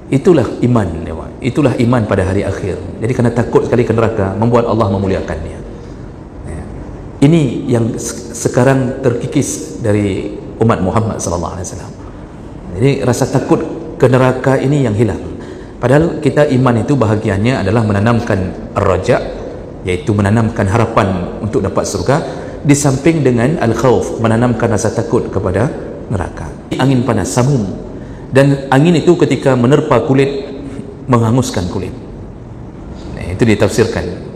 Itulah iman, itulah iman pada hari akhir. Jadi kerana takut sekali ke neraka membuat Allah memuliakannya. Ini yang sekarang terkikis dari umat Muhammad sallallahu alaihi wasallam. Jadi rasa takut ke neraka ini yang hilang. Padahal kita iman itu bahagiannya adalah menanamkan ar-raja, iaitu menanamkan harapan untuk dapat surga, di samping dengan al-khauf, menanamkan rasa takut kepada neraka. Angin panas, samum, dan angin itu ketika menerpa kulit menghanguskan kulit. Itu ditafsirkan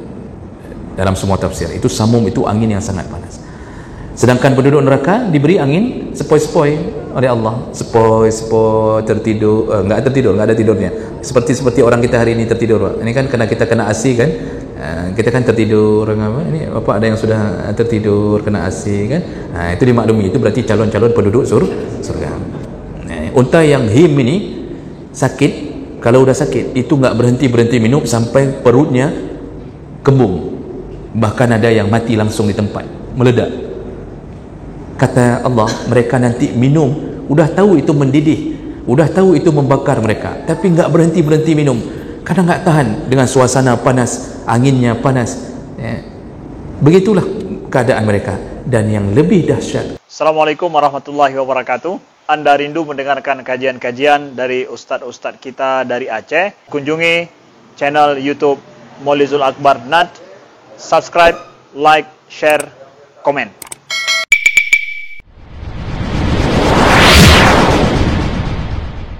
dalam semua tafsir. Itu samum, itu angin yang sangat panas. Sedangkan penduduk neraka diberi angin sepoi-sepoi oleh Allah, sepoi-sepoi, tertidur, enggak ada tidurnya. Seperti orang kita hari ini tertidur. Ini kan karena kita kena AC kan, kita kan tertidur. Ini apa, ada yang sudah tertidur kena AC kan. Itu dimaklumi, itu berarti calon-calon penduduk surga. Unta yang him ini sakit, kalau udah sakit itu enggak berhenti minum sampai perutnya kembung. Bahkan ada yang mati langsung di tempat, meledak. Kata Allah, mereka nanti minum, udah tahu itu mendidih, udah tahu itu membakar mereka, tapi enggak berhenti minum karena enggak tahan dengan suasana panas, anginnya panas. Begitulah keadaan mereka. Dan yang lebih dahsyat, Assalamualaikum warahmatullahi wabarakatuh. Anda rindu mendengarkan kajian-kajian dari ustadz-ustadz kita dari Aceh? Kunjungi channel YouTube Maulizul Akbar NAD. Subscribe, like, share, komen.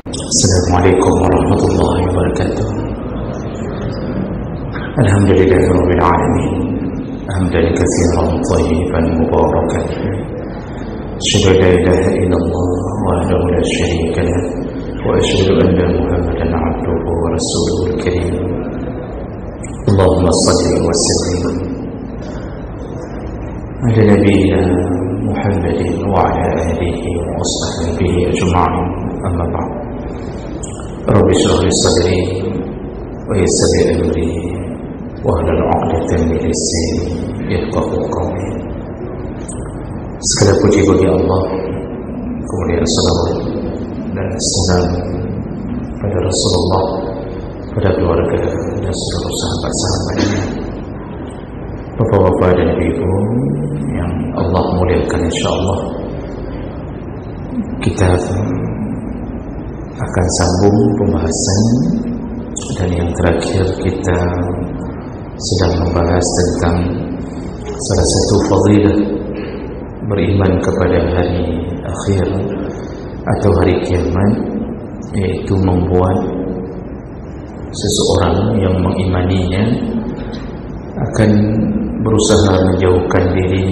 Assalamualaikum warahmatullahi wabarakatuh. Alhamdulillahirabbil alamin. Hamdan katsiran thayyiban mubarakan. Asyhadu an la ilaha illallah wahdahu la syarika lah wa asyhadu anna Muhammadan 'abduhu wa rasuluhul karim. Allahumma salli wa sallim ala nabiyyina Muhammadin wa ala alihi wa ashabihi ajma'in. Amma ba'd. Rabbi shrah li sadri wa yassir li amri wa hlul 'uqdatam min lisani yafqahu qawli. Segala puji bagi Allah, kemudian salawat dan salam pada Rasulullah, pada keluarga dan seluruh sahabat-sahabatnya, bapak-bapak dan ibu yang Allah muliakan. InsyaAllah kita akan sambung pembahasan, dan yang terakhir kita sedang membahas tentang salah satu fadilah beriman kepada hari akhir atau hari kiamat, yaitu membuat seseorang yang mengimaninya akan berusaha menjauhkan diri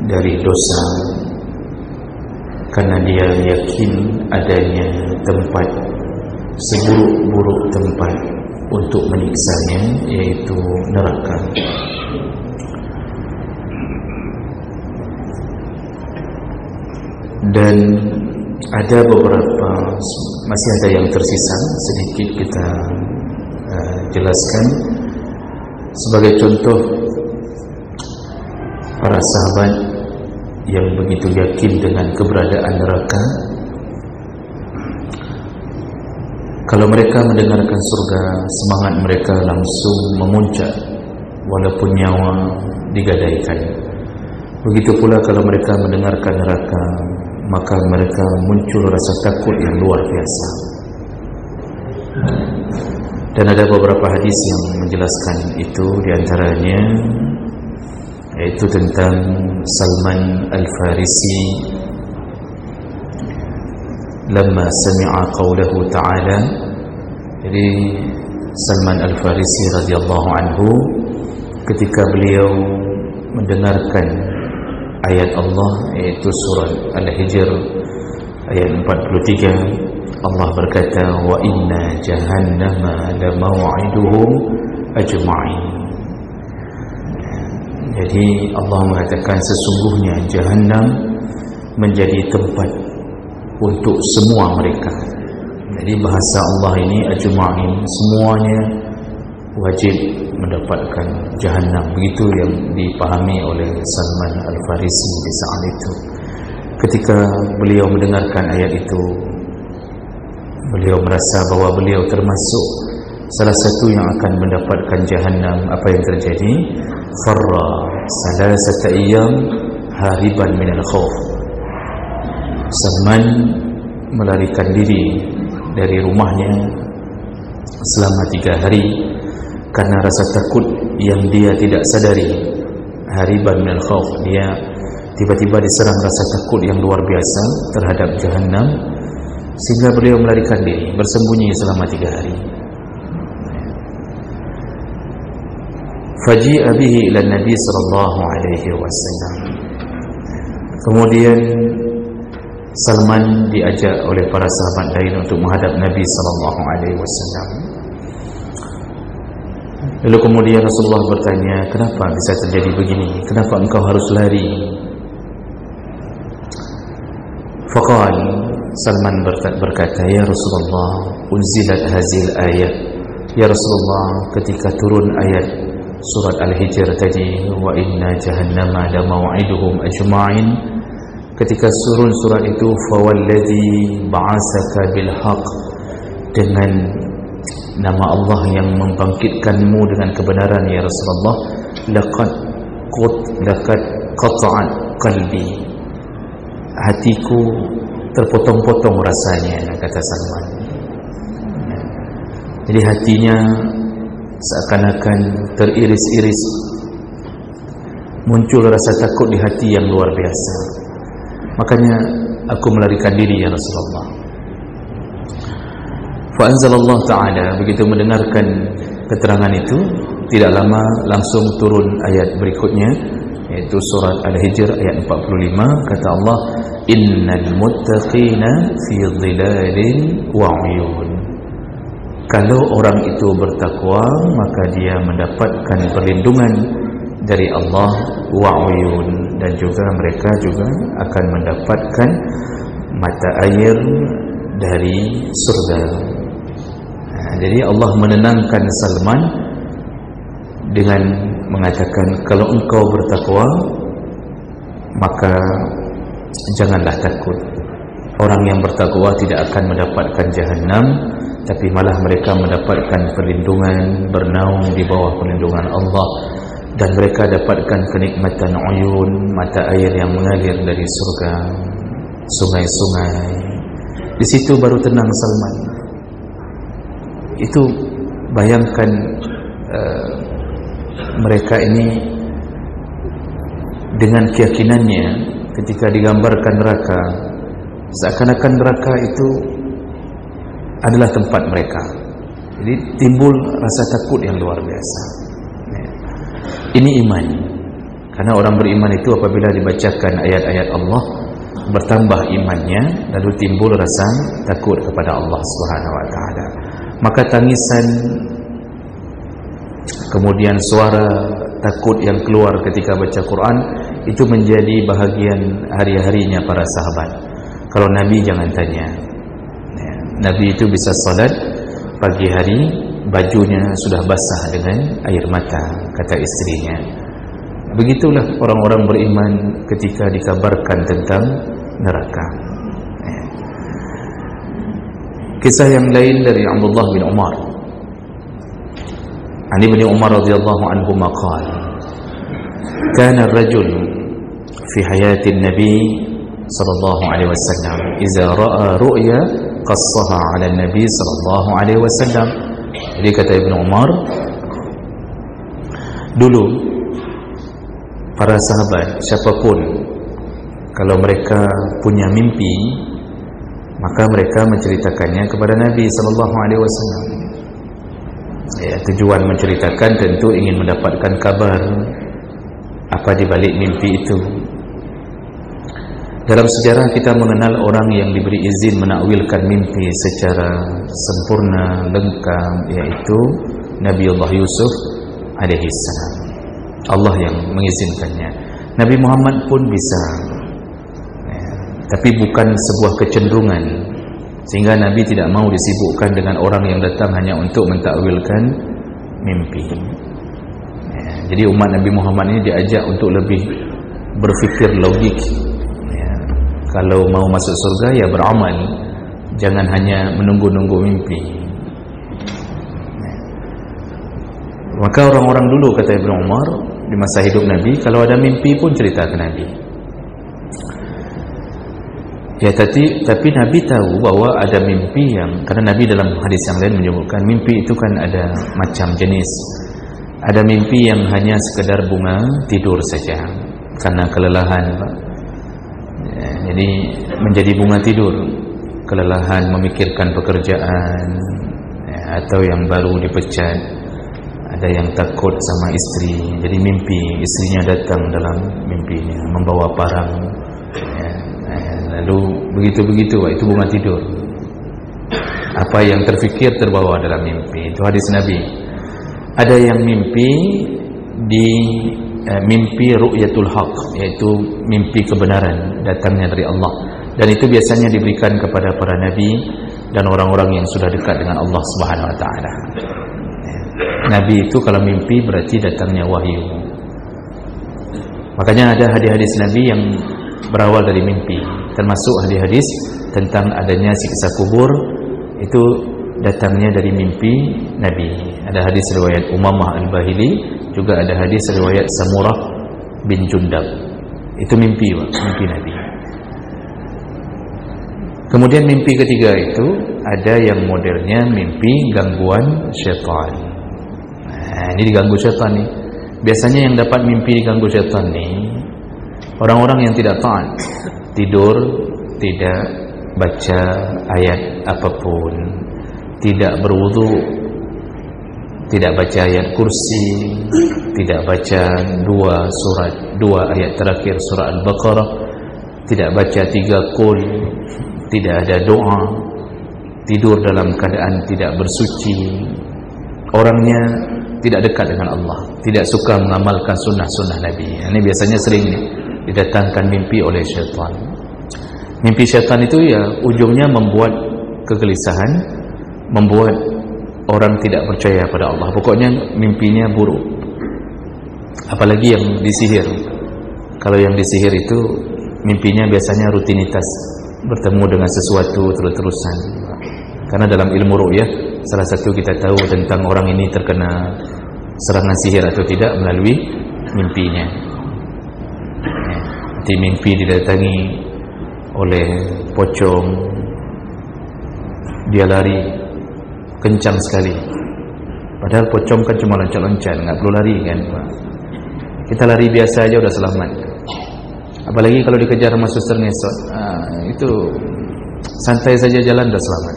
dari dosa, karena dia yakin adanya tempat, seburuk-buruk tempat untuk menyiksanya, yaitu neraka. Dan ada beberapa, masih ada yang tersisa, sedikit kita jelaskan. Sebagai contoh, para sahabat yang begitu yakin dengan keberadaan neraka, kalau mereka mendengarkan surga, semangat mereka langsung memuncak walaupun nyawa digadaikan. Begitu pula kalau mereka mendengarkan neraka, maka mereka muncul rasa takut yang luar biasa. Dan ada beberapa hadis yang menjelaskan itu, diantaranya yaitu tentang Salman Al-Farisi lamma sami'a qawlahu ta'ala. Jadi Salman Al-Farisi radhiyallahu anhu, ketika beliau mendengarkan ayat Allah, yaitu surat Al-Hijr ayat 43, Allah berkata, wa inna jahannama la maw'iduhum ajma'in. Jadi Allah mengatakan sesungguhnya Jahannam menjadi tempat untuk semua mereka. Jadi bahasa Allah ini ajma'in, semuanya wajib mendapatkan Jahannam. Begitu yang dipahami oleh Salman Al-Farisi di saat itu. Ketika beliau mendengarkan ayat itu, beliau merasa bahawa beliau termasuk salah satu yang akan mendapatkan jahannam. Apa yang terjadi? Farra salasata ayyam hariban minal khauf. Salman melarikan diri dari rumahnya selama 3 hari karena rasa takut yang dia tidak sadari. Hariban minal khauf, dia tiba-tiba diserang rasa takut yang luar biasa terhadap jahannam, sehingga beliau melarikan diri, bersembunyi selama 3 hari. Faji'a bihi ila Nabi sallallahu alaihi wasallam. Kemudian Salman diajak oleh para sahabat lain untuk menghadap Nabi sallallahu alaihi wasallam. Lalu kemudian Rasulullah bertanya, kenapa bisa terjadi begini? Kenapa engkau harus lari? Faqal, Salman berkata, ya Rasulullah, unzilat hazil ayat. Ya Rasulullah, ketika turun ayat surat Al-Hijr tadi, wa inna jahannama la maw'iduhum ajma'in, ketika turun surat itu, fawalladhi ba'asaka bilhaq, dengan nama Allah yang membangkitkanmu dengan kebenaran ya Rasulullah, laqad qata'at qalbi, hatiku terpotong-potong rasanya, kata Salman. Jadi hatinya seakan-akan teriris-iris, muncul rasa takut di hati yang luar biasa. Makanya aku melarikan diri ya Rasulullah. Fa anzalallah ta'ala, begitu mendengarkan keterangan itu, tidak lama langsung turun ayat berikutnya, yaitu surat Al-Hijr ayat 45. Kata Allah, innal muttaqina fi dhilalin wa 'uyun. Kalau orang itu bertakwa, maka dia mendapatkan perlindungan dari Allah, wa 'uyun, dan juga mereka juga akan mendapatkan mata air dari surga. Jadi Allah menenangkan Salman dengan mengatakan, kalau engkau bertakwa, maka janganlah takut. Orang yang bertakwa tidak akan mendapatkan jahannam, tapi malah mereka mendapatkan perlindungan, bernaung di bawah perlindungan Allah, dan mereka dapatkan kenikmatan uyun, mata air yang mengalir dari surga, sungai-sungai. Di situ baru tenang Salman. Itu bayangkan mereka ini dengan keyakinannya ketika digambarkan neraka, seakan-akan neraka itu adalah tempat mereka. Jadi timbul rasa takut yang luar biasa. Ini iman. Karena orang beriman itu apabila dibacakan ayat-ayat Allah, bertambah imannya, lalu timbul rasa takut kepada Allah Subhanahu wa taala. Maka tangisan, kemudian suara takut yang keluar ketika baca Quran, itu menjadi bahagian hari-harinya para sahabat. Kalau Nabi jangan tanya. Nabi itu bisa salat pagi hari, bajunya sudah basah dengan air mata, kata istrinya. Begitulah orang-orang beriman ketika dikabarkan tentang neraka. Kisah yang lain dari Abdullah bin Umar. Ani bin Umar radhiyallahu anhu maqal, kana ar-rajul fi hayati an-nabi sallallahu alaihi wasallam idza ra'a ru'ya qassaha 'ala an-nabi sallallahu alaihi wasallam. Jadi kata Ibnu Umar, dulu para sahabat siapapun kalau mereka punya mimpi, maka mereka menceritakannya kepada Nabi sallallahu alaihi wasallam. Ya, tujuan menceritakan tentu ingin mendapatkan kabar apa di balik mimpi itu. Dalam sejarah kita mengenal orang yang diberi izin menakwilkan mimpi secara sempurna, lengkap, yaitu Nabiullah Yusuf alaihi salam. Allah yang mengizinkannya. Nabi Muhammad pun bisa, tapi bukan sebuah kecenderungan, sehingga Nabi tidak mau disibukkan dengan orang yang datang hanya untuk mentakwilkan mimpi. Jadi umat Nabi Muhammad ini diajak untuk lebih berfikir logik. Kalau mau masuk surga, ya beramal. Jangan hanya menunggu-nunggu mimpi. Maka orang-orang dulu, kata Ibnu Umar, di masa hidup Nabi, kalau ada mimpi pun cerita ke Nabi. Ya, tapi Nabi tahu bahwa ada mimpi yang, karena Nabi dalam hadis yang lain menyebutkan mimpi itu kan ada macam jenis. Ada mimpi yang hanya sekedar bunga tidur saja karena kelelahan, Pak. Ya, jadi menjadi bunga tidur, kelelahan memikirkan pekerjaan, ya, atau yang baru dipecat. Ada yang takut sama istri, jadi mimpi istrinya datang dalam mimpinya membawa parang, ya, lalu begitu-begitu, itu bunga tidur. Apa yang terfikir terbawa dalam mimpi, itu hadis Nabi. Ada yang mimpi di mimpi ru'yatul haq, yaitu mimpi kebenaran datangnya dari Allah, dan itu biasanya diberikan kepada para nabi dan orang-orang yang sudah dekat dengan Allah Subhanahu wa taala. Nabi itu kalau mimpi berarti datangnya wahyu. Makanya ada hadis-hadis Nabi yang berawal dari mimpi, termasuk hadis-hadis tentang adanya siksa kubur, itu datangnya dari mimpi Nabi. Ada hadis riwayat Umamah Al-Bahili, juga ada hadis riwayat Samurah bin Jundab. Itu mimpi, mimpi Nabi. Kemudian mimpi ketiga itu ada yang modelnya mimpi gangguan syaitan. Nah, ini diganggu syaitan nih. Biasanya yang dapat mimpi diganggu syaitan nih orang-orang yang tidak taat, tidur tidak baca ayat apapun, tidak berwudu, tidak baca ayat kursi, tidak baca dua ayat terakhir surah Al-Baqarah, tidak baca 3 qul, tidak ada doa, tidur dalam keadaan tidak bersuci, orangnya tidak dekat dengan Allah, tidak suka mengamalkan sunnah-sunnah Nabi. Ini biasanya sering didatangkan mimpi oleh syaitan. Mimpi syaitan itu ya ujungnya membuat kegelisahan, membuat orang tidak percaya pada Allah. Pokoknya mimpinya buruk. Apalagi yang disihir. Kalau yang disihir itu mimpinya biasanya rutinitas, bertemu dengan sesuatu terus-terusan. Karena dalam ilmu ru'yah, salah satu kita tahu tentang orang ini terkena serangan sihir atau tidak melalui mimpinya. Nanti mimpi didatangi oleh pocong, dia lari kencang sekali, padahal pocong kan cuma loncat-loncat, nggak perlu lari kan. Kita lari biasa aja udah selamat, apalagi kalau dikejar sama suster ngesot, itu santai saja jalan udah selamat.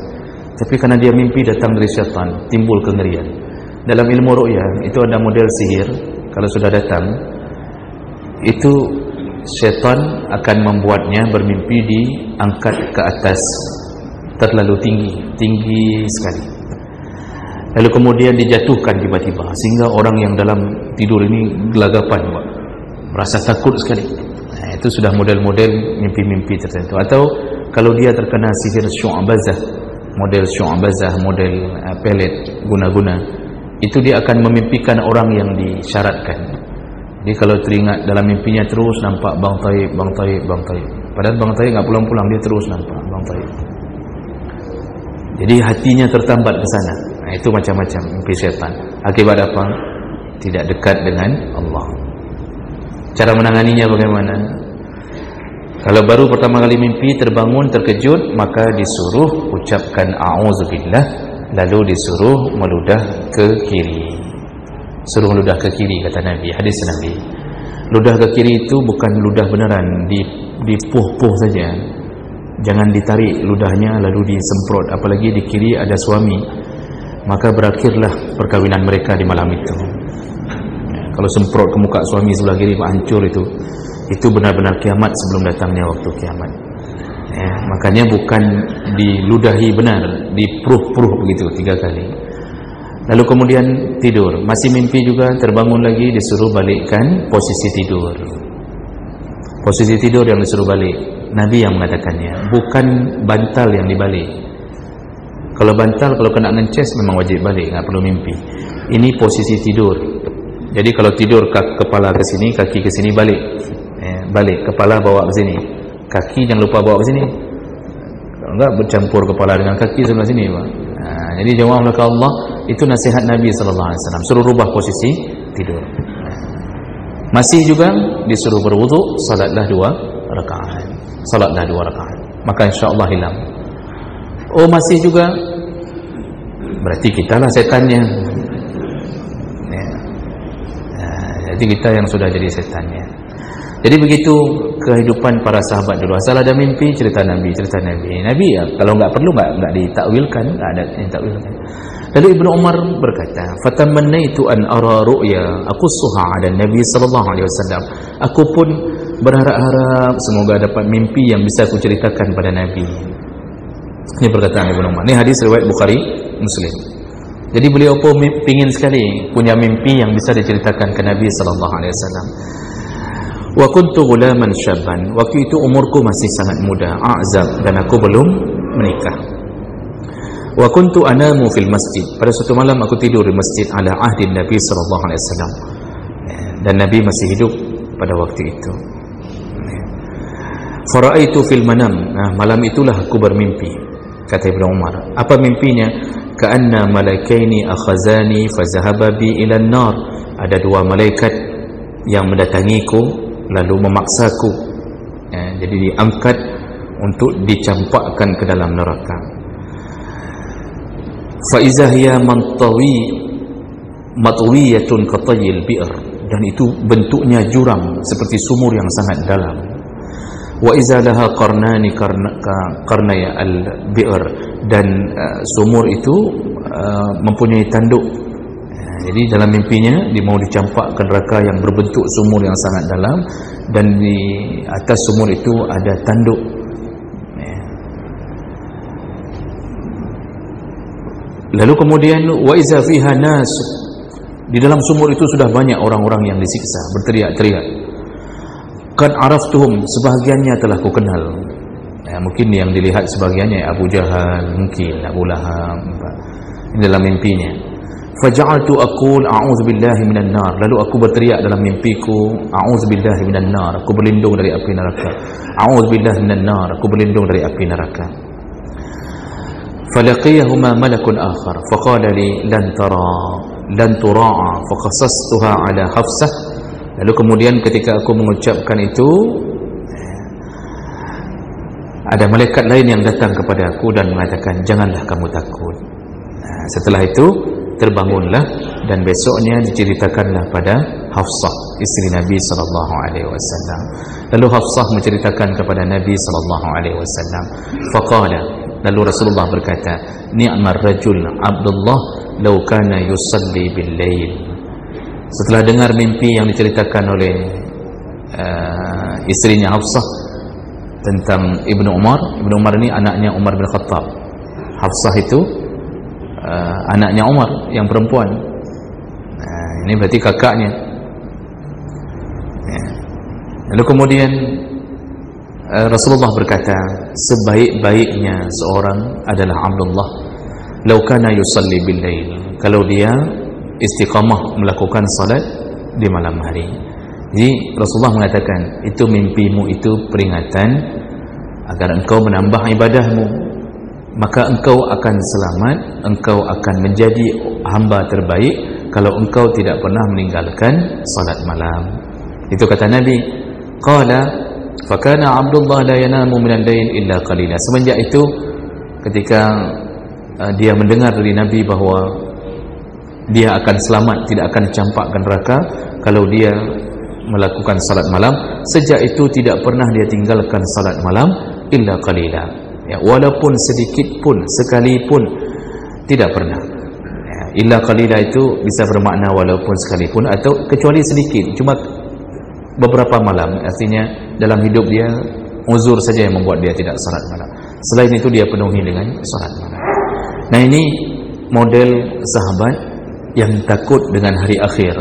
Tapi karena dia mimpi datang dari syaitan, timbul kengerian. Dalam ilmu ru'yah itu ada model sihir. Kalau sudah datang, itu syaitan akan membuatnya bermimpi diangkat ke atas terlalu tinggi sekali. Lalu kemudian dijatuhkan tiba-tiba, sehingga orang yang dalam tidur ini gelagapan, merasa takut sekali. Nah, itu sudah model-model mimpi-mimpi tertentu. Atau kalau dia terkena sihir syu'abazah, model syu'abazah, model pelet guna-guna, itu dia akan memimpikan orang yang disyaratkan. Jadi kalau teringat dalam mimpinya terus nampak Bang Taib, padahal Bang Taib nggak pulang-pulang, dia terus nampak Bang Taib. Jadi hatinya tertambat ke sana. Nah, itu macam-macam mimpi syaitan. Akibat apa? Tidak dekat dengan Allah. Cara menanganinya bagaimana? Kalau baru pertama kali mimpi, terbangun, terkejut, maka disuruh ucapkan a'udzubillah, lalu disuruh meludah ke kiri. Suruh ludah ke kiri, kata Nabi, hadis Nabi. Ludah ke kiri itu bukan ludah beneran, dipuh-puh saja. Jangan ditarik ludahnya lalu disemprot. Apalagi di kiri ada suami, maka berakhirlah perkawinan mereka di malam itu. Kalau semprot ke muka suami sebelah kiri, hancur itu. Itu benar-benar kiamat sebelum datangnya waktu kiamat. Makanya bukan diludahi benar, dipruh-pruh begitu 3 kali. Lalu kemudian tidur, masih mimpi juga, terbangun lagi, disuruh balikkan posisi tidur. Posisi tidur yang disuruh balik, Nabi yang mengatakannya, bukan bantal yang dibalik. Kalau bantal, kalau kena ngences memang wajib balik, nggak perlu mimpi. Ini posisi tidur. Jadi kalau tidur kepala ke sini, kaki ke sini, balik, kepala bawa ke sini, kaki jangan lupa bawa ke sini. Kalau enggak bercampur kepala dengan kaki sebelah sini, Pak. Jadi jawab oleh Allah, itu nasihat Nabi sallallahu alaihi wasallam, suruh rubah posisi tidur. Masih juga disuruh berwudu, salatlah 2 rakaat. Salatlah 2 rakaat. Maka insya-Allah hilang. Oh, masih juga, berarti kita lah setannya. Ya. Jadi kita yang sudah jadi setannya. Jadi begitu kehidupan para sahabat dulu. Asal ada mimpi, cerita Nabi. Nabi ya, kalau nggak perlu nggak ditakwilkan, nggak ada yang takwilkan. Lalu Ibnu Umar berkata, "Fatamannaitu an ara ru'ya aqussuha 'ala Nabi sallallahu alaihi wasallam." Aku pun berharap-harap semoga dapat mimpi yang bisa aku ceritakan pada Nabi. Ini perkataan Ibnu Umar. Ini hadis riwayat Bukhari, Muslim. Jadi beliau pun ingin sekali punya mimpi yang bisa diceritakan ke Nabi sallallahu alaihi wasallam. Wa kuntu ghulaman syabban. Waktu itu umurku masih sangat muda, a'zab, dan aku belum menikah. Wa kuntu anamu fil masjid. Pada suatu malam aku tidur di masjid ala ahdi Nabi sallallahu alaihi wasallam. Dan Nabi masih hidup pada waktu itu. Faraitu fil manam. Malam itulah aku bermimpi, kata Ibnu Umar. Apa mimpinya? Ka'anna malaikaini akhazani fazahaba bi ila an-nar. Ada 2 malaikat yang mendatangiku lalu memaksaku, jadi diangkat untuk dicampakkan ke dalam neraka. Fa iza hiya matwiyatun katayil bi'r, dan itu bentuknya jurang seperti sumur yang sangat dalam. Wa iza laha qarnani qarnaya al-bi'r, dan sumur itu mempunyai tanduk. Jadi dalam mimpinya dia mau dicampak ke neraka yang berbentuk sumur yang sangat dalam, dan di atas sumur itu ada tanduk. Lalu kemudian wa iza fiha nas, di dalam sumur itu sudah banyak orang-orang yang disiksa, berteriak-teriak. Qad araftuhum, sebahagiannya telah ku kenal. Mungkin yang dilihat sebagiannya Abu Jahal, mungkin Abu Lahab. Ini dalam mimpinya. Faja'altu aqul a'udzubillahi minan nar. Lalu aku berteriak dalam mimpiku, a'udzubillahi minan nar, aku berlindung dari api neraka. A'udzubillahi minan nar, aku berlindung dari api neraka. Falaqiyahuma malakun akhar faqala li lan tura'a faqasastuha ala Hafsah. Lalu kemudian ketika aku mengucapkan itu, ada malaikat lain yang datang kepada aku dan mengatakan, janganlah kamu takut. Setelah itu terbangunlah, dan besoknya diceritakanlah pada Hafsah, istri Nabi sallallahu alaihi wasallam. Lalu Hafsah menceritakan kepada Nabi sallallahu alaihi wasallam. Faqala, lalu Rasulullah berkata, ni'mar rajul Abdullah law kana yusalli bil lail. Setelah dengar mimpi yang diceritakan oleh istrinya Hafsah tentang Ibnu Umar. Ibnu Umar ini anaknya Umar bin Khattab. Hafsah itu anaknya Umar yang perempuan. Ini berarti kakaknya. Lalu kemudian Rasulullah berkata, sebaik-baiknya seorang adalah Abdullah law kana yusalli bil lail, kalau dia istiqamah melakukan salat di malam hari. Jadi Rasulullah mengatakan, itu mimpimu itu peringatan agar engkau menambah ibadahmu, maka engkau akan selamat, engkau akan menjadi hamba terbaik kalau engkau tidak pernah meninggalkan salat malam. Itu kata Nabi. Qala fakana Abdullah la yanamu min al-lail illa qalila. Semenjak itu, ketika dia mendengar dari Nabi bahwa dia akan selamat, tidak akan campakkan neraka kalau dia melakukan salat malam, sejak itu tidak pernah dia tinggalkan salat malam illa qalila. Ya, walaupun sedikit pun, sekalipun tidak pernah. Ya, illa qalila itu bisa bermakna walaupun sekalipun atau kecuali sedikit, cuma beberapa malam. Artinya dalam hidup dia uzur saja yang membuat dia tidak salat malam. Selain itu dia penuhi dengan salat malam. Nah, ini model sahabat yang takut dengan hari akhir,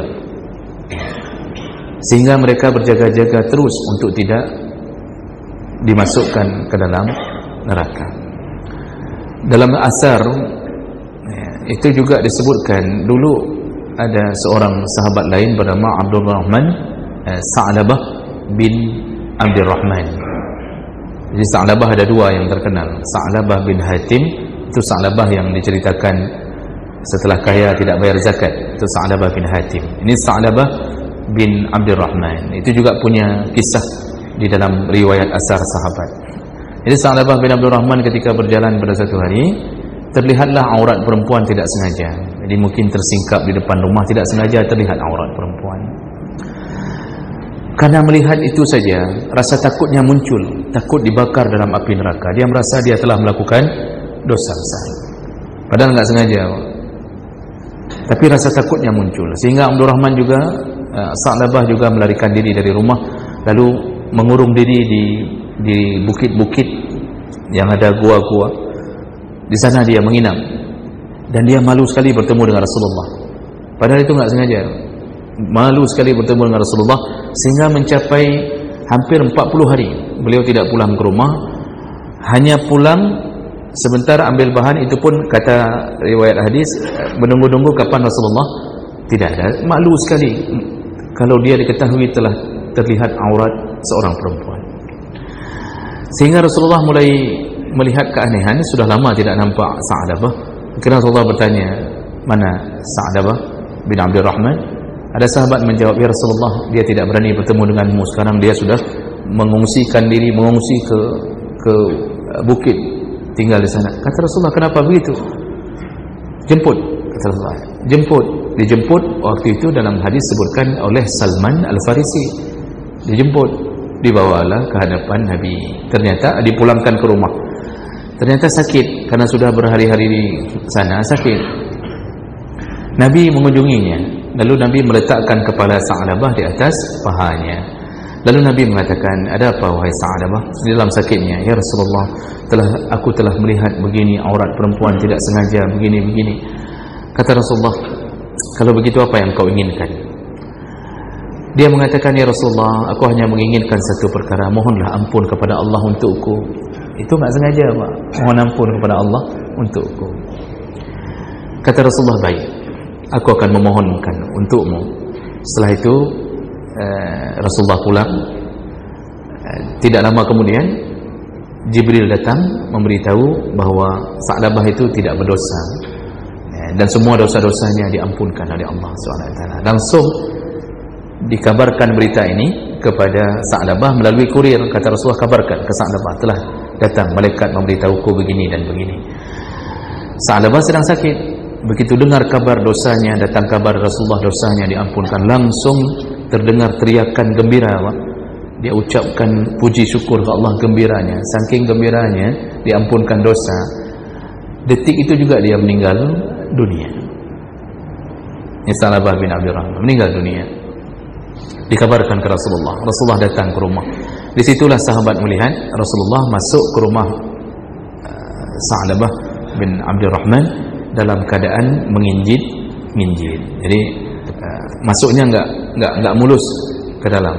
sehingga mereka berjaga-jaga terus untuk tidak dimasukkan ke dalam neraka. Dalam asar itu juga disebutkan, dulu ada seorang sahabat lain bernama Abdurrahman Sa'labah bin Abdurrahman. Jadi Sa'labah ada dua yang terkenal. Sa'labah bin Hatim, itu Sa'labah yang diceritakan setelah kaya tidak bayar zakat, itu Sa'labah bin Hatim. Ini Sa'labah bin Abdurrahman, itu juga punya kisah di dalam riwayat asar sahabat. Jadi Sa'labah bin Abdurrahman ketika berjalan pada satu hari, terlihatlah aurat perempuan tidak sengaja. Jadi mungkin tersingkap di depan rumah, tidak sengaja terlihat aurat perempuan. Karena melihat itu saja, rasa takutnya muncul, takut dibakar dalam api neraka. Dia merasa dia telah melakukan dosa besar, padahal enggak sengaja, tapi rasa takutnya muncul. Sehingga Abdurrahman juga, Sa'labah juga melarikan diri dari rumah, lalu mengurung diri di bukit-bukit yang ada gua-gua. Di sana dia menginap, dan dia malu sekali bertemu dengan Rasulullah. Padahal itu enggak sengaja. Malu sekali bertemu dengan Rasulullah, sehingga mencapai hampir 40 hari beliau tidak pulang ke rumah. Hanya pulang sebentar ambil bahan, itu pun kata riwayat hadis menunggu-nunggu kapan Rasulullah tidak ada. Malu sekali kalau dia diketahui telah terlihat aurat seorang perempuan. Sehingga Rasulullah mulai melihat keanehan. Sudah lama tidak nampak Sa'labah. Akhirnya Rasulullah bertanya, mana Sa'labah bin Abdurrahman? Ada sahabat menjawab, ya Rasulullah, dia tidak berani bertemu denganmu. Sekarang dia sudah mengungsikan diri, mengungsi ke bukit, tinggal di sana. Kata Rasulullah, kenapa begitu? Jemput, kata Rasulullah. Jemput. Dijemput waktu itu dalam hadis sebutkan oleh Salman Al-Farisi. Dijemput, dibawalah ke hadapan Nabi. Ternyata dipulangkan ke rumah. Ternyata sakit, karena sudah berhari-hari di sana, sakit. Nabi mengunjunginya. Lalu Nabi meletakkan kepala Sa'labah di atas pahanya. Lalu Nabi mengatakan, ada apa wahai Sa'labah dalam sakitnya? Ya Rasulullah, aku telah melihat begini, aurat perempuan tidak sengaja, begini-begini. Kata Rasulullah, kalau begitu apa yang kau inginkan? Dia mengatakan, ya Rasulullah, aku hanya menginginkan satu perkara, mohonlah ampun kepada Allah untukku. Itu enggak sengaja, Pak. Mohon ampun kepada Allah untukku. Kata Rasulullah, baik, aku akan memohonkan untukmu. Setelah itu Rasulullah pulang. Tidak lama kemudian Jibril datang memberitahu bahawa Sa'labah itu tidak berdosa, dan semua dosa-dosanya diampunkan oleh Allah SWT. Langsung dikabarkan berita ini kepada Sa'labah melalui kurir. Kata Rasulullah, kabarkan ke Sa'labah, telah datang malaikat memberitahuku begini dan begini. Sa'labah sedang sakit. Begitu dengar kabar dosanya, datang kabar Rasulullah dosanya diampunkan, langsung terdengar teriakan gembira, Pak. Dia ucapkan puji syukur ke Allah, gembiranya, saking gembiranya diampunkan dosa. Detik itu juga dia meninggal dunia. Ini Sa'labah bin Abdurrahman meninggal dunia. Dikabarkan ke Rasulullah. Rasulullah datang ke rumah. Disitulah sahabat melihat Rasulullah masuk ke rumah Sa'labah bin Abdurrahman dalam keadaan menginjit. Jadi masuknya enggak mulus ke dalam,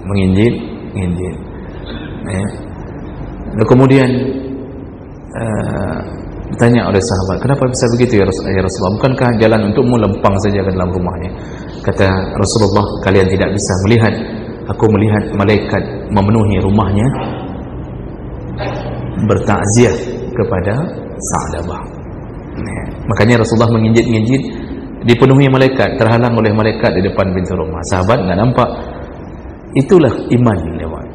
menginjit. Lalu kemudian ditanya oleh sahabat, kenapa bisa begitu ya Rasulullah? Bukankah jalan untukmu lempang saja ke dalam rumahnya? Kata Rasulullah, kalian tidak bisa melihat, aku melihat malaikat memenuhi rumahnya bertakziah kepada Sa'labah. Makanya Rasulullah menginjit-injit, dipenuhi malaikat, terhalang oleh malaikat di depan pintu rumah. Sahabat enggak nampak. Itulah iman,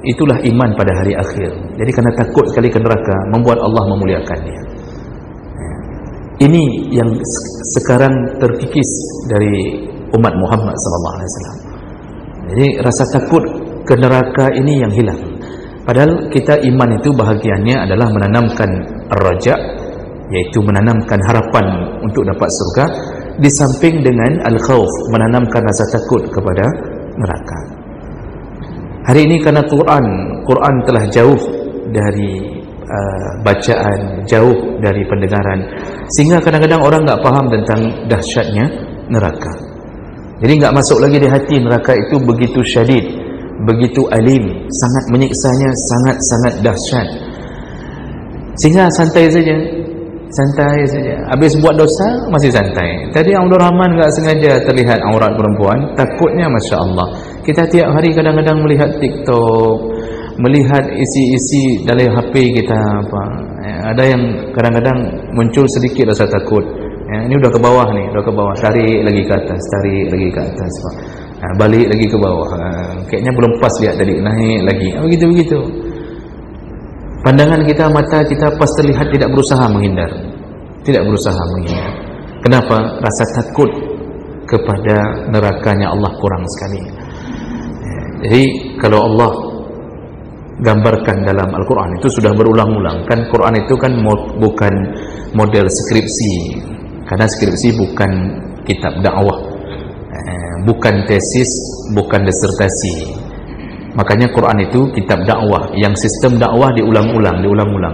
itulah iman pada hari akhir. Jadi karena takut sekali ke neraka, membuat Allah memuliakannya. Ini yang sekarang terkikis dari umat Muhammad SAW. Jadi rasa takut ke neraka ini yang hilang. Padahal kita iman itu bahagiannya adalah menanamkan ar-raja', yaitu menanamkan harapan untuk dapat surga, di samping dengan al-khawf, menanamkan rasa takut kepada neraka. Hari ini karena Quran telah jauh dari bacaan, jauh dari pendengaran, sehingga kadang-kadang orang enggak faham tentang dahsyatnya neraka. Jadi enggak masuk lagi di hati neraka itu begitu syadid, begitu alim, sangat menyiksanya, sangat-sangat dahsyat. Sehingga santai saja. Habis buat dosa masih santai. Tadi Abdurrahman enggak sengaja terlihat aurat perempuan, takutnya Masya Allah. Kita tiap hari kadang-kadang melihat TikTok, melihat isi-isi dalam HP kita apa. Ada yang kadang-kadang muncul sedikit rasa takut. Ini udah ke bawah nih, udah ke bawah, tarik lagi ke atas, tarik lagi ke atas, Pak. Balik lagi ke bawah. Kayaknya belum pas lihat tadi, naik lagi. Begitu-begitu. Pandangan kita, mata kita pas terlihat tidak berusaha menghindar. Tidak berusaha menghindar. Kenapa? Rasa takut kepada nerakanya Allah kurang sekali. Jadi kalau Allah gambarkan dalam Al-Quran itu sudah berulang-ulang. Kan Quran itu kan bukan model skripsi. Karena skripsi bukan kitab dakwah, bukan tesis, bukan disertasi. Makanya Quran itu kitab dakwah yang sistem dakwah diulang-ulang.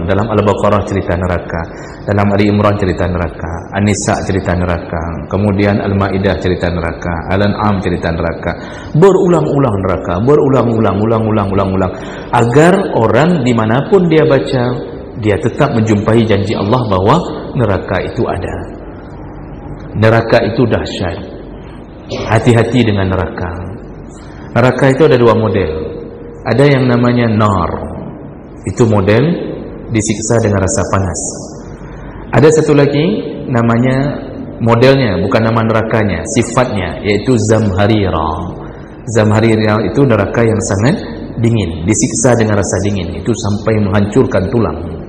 Dalam Al-Baqarah cerita neraka, dalam Ali Imran cerita neraka, An-Nisa cerita neraka, kemudian Al-Maidah cerita neraka, Al-An'am cerita neraka. Berulang-ulang neraka, ulang-ulang agar orang dimanapun dia baca, dia tetap menjumpai janji Allah bahwa neraka itu ada. Neraka itu dahsyat. Hati-hati dengan neraka. Neraka itu ada dua model. Ada yang namanya nar. Itu model disiksa dengan rasa panas. Ada satu lagi namanya modelnya, bukan nama nerakanya, sifatnya, yaitu zamharira. Zamharira itu neraka yang sangat dingin, disiksa dengan rasa dingin. Itu sampai menghancurkan tulang.